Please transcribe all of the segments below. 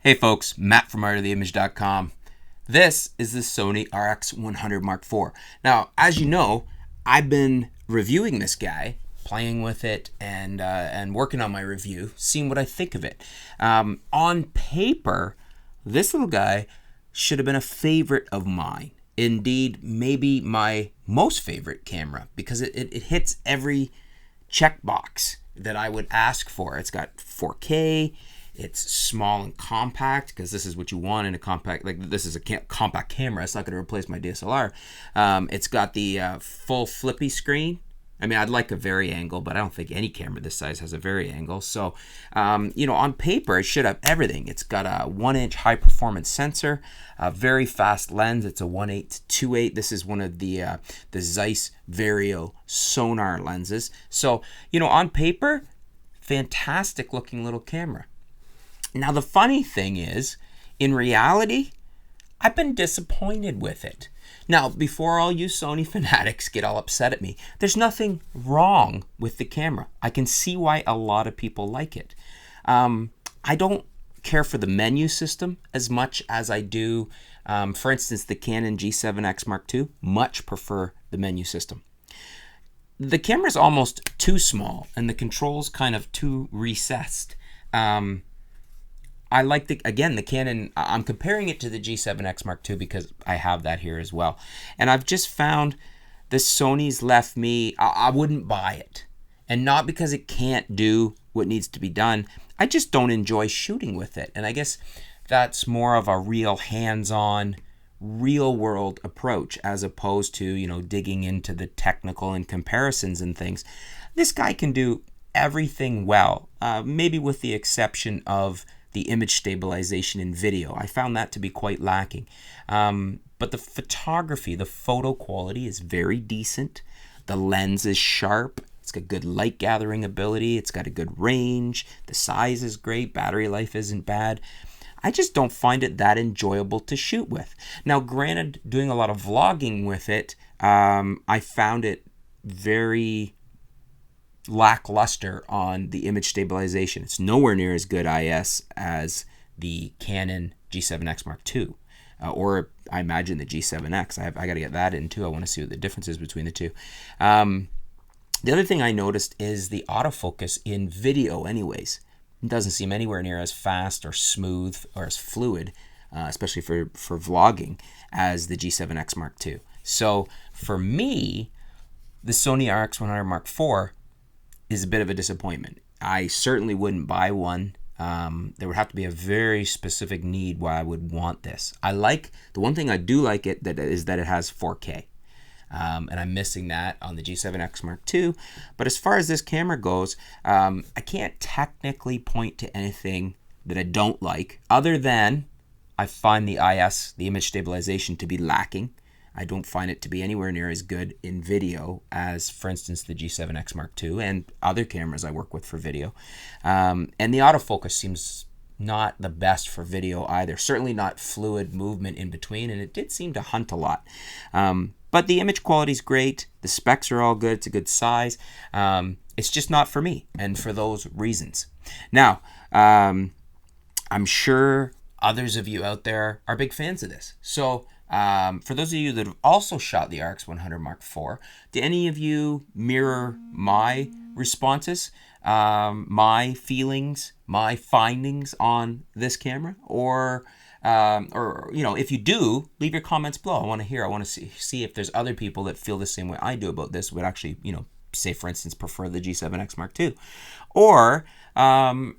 Hey folks, Matt from artoftheimage.com. This is the Sony RX100 Mark IV. Now, as you know, I've been reviewing this guy, playing with it, and working on my review, seeing what I think of it. On paper, this little guy should have been a favorite of mine. Indeed, maybe my most favorite camera, because it hits every checkbox that I would ask for. It's got 4K. It's small and compact, because this is what you want in a compact, like this is a compact camera. It's not going to replace my DSLR. It's got the full flippy screen. I mean, I'd like a vari-angle, but I don't think any camera this size has a vari-angle. So, on paper, it should have everything. It's got a 1-inch high-performance sensor, a very fast lens. It's a 1.8 to 2.8. This is one of the Zeiss Vario sonar lenses. So, on paper, fantastic-looking little camera. Now, the funny thing is, in reality, I've been disappointed with it. Now, before all you Sony fanatics get all upset at me, there's nothing wrong with the camera. I can see why a lot of people like it. I don't care for the menu system as much as I do, for instance, the Canon G7X Mark II. Much prefer the menu system. The camera's almost too small, and the controls kind of too recessed. I like the Canon. I'm comparing it to the G7X Mark II because I have that here as well. And I've just found the Sony's left me, I wouldn't buy it. And not because it can't do what needs to be done. I just don't enjoy shooting with it. And I guess that's more of a real hands-on, real-world approach as opposed to, digging into the technical and comparisons and things. This guy can do everything well, maybe with the exception of the image stabilization in video. I found that to be quite lacking. But the photography, the photo quality is very decent. The lens is sharp. It's got good light gathering ability. It's got a good range. The size is great. Battery life isn't bad. I just don't find it that enjoyable to shoot with. Now, granted, doing a lot of vlogging with it, I found it very lackluster on the image stabilization. It's nowhere near as good IS as the Canon G7X Mark II, or I imagine the G7X. I got to get that in too. I want to see what the difference is between the two. The other thing I noticed is the autofocus in video anyways. It doesn't seem anywhere near as fast or smooth or as fluid, especially for vlogging, as the G7X Mark II. So for me, the Sony RX100 Mark IV is a bit of a disappointment. I certainly wouldn't buy one. There would have to be a very specific need why I would want this. The one thing I do like it is that it has 4K. And I'm missing that on the G7X Mark II. But as far as this camera goes, I can't technically point to anything that I don't like, other than I find the IS, the image stabilization, to be lacking. I don't find it to be anywhere near as good in video as, for instance, the G7X Mark II and other cameras I work with for video. And the autofocus seems not the best for video either. Certainly not fluid movement in between, and it did seem to hunt a lot. But the image quality is great. The specs are all good. It's a good size. It's just not for me, and for those reasons. Now, I'm sure others of you out there are big fans of this. So, for those of you that have also shot the RX100 Mark IV, do any of you mirror my responses, my feelings, my findings on this camera? Or if you do, leave your comments below. I want to hear. I want to see if there's other people that feel the same way I do about this, would actually, say, for instance, prefer the G7X Mark II. Or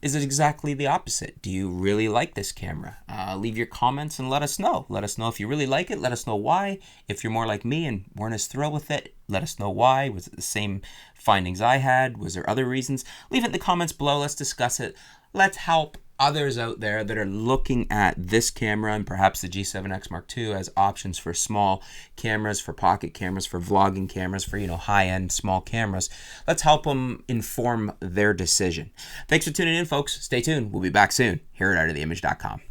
is it exactly the opposite? Do you really like this camera? Leave your comments and let us know. Let us know if you really like it. Let us know why. If you're more like me and weren't as thrilled with it, let us know why. Was it the same findings I had? Was there other reasons? Leave it in the comments below. Let's discuss it. Let's help others out there that are looking at this camera and perhaps the G7X Mark II as options for small cameras, for pocket cameras, for vlogging cameras, for high-end small cameras. Let's help them inform their decision. Thanks for tuning in, folks. Stay tuned. We'll be back soon here at artoftheimage.com.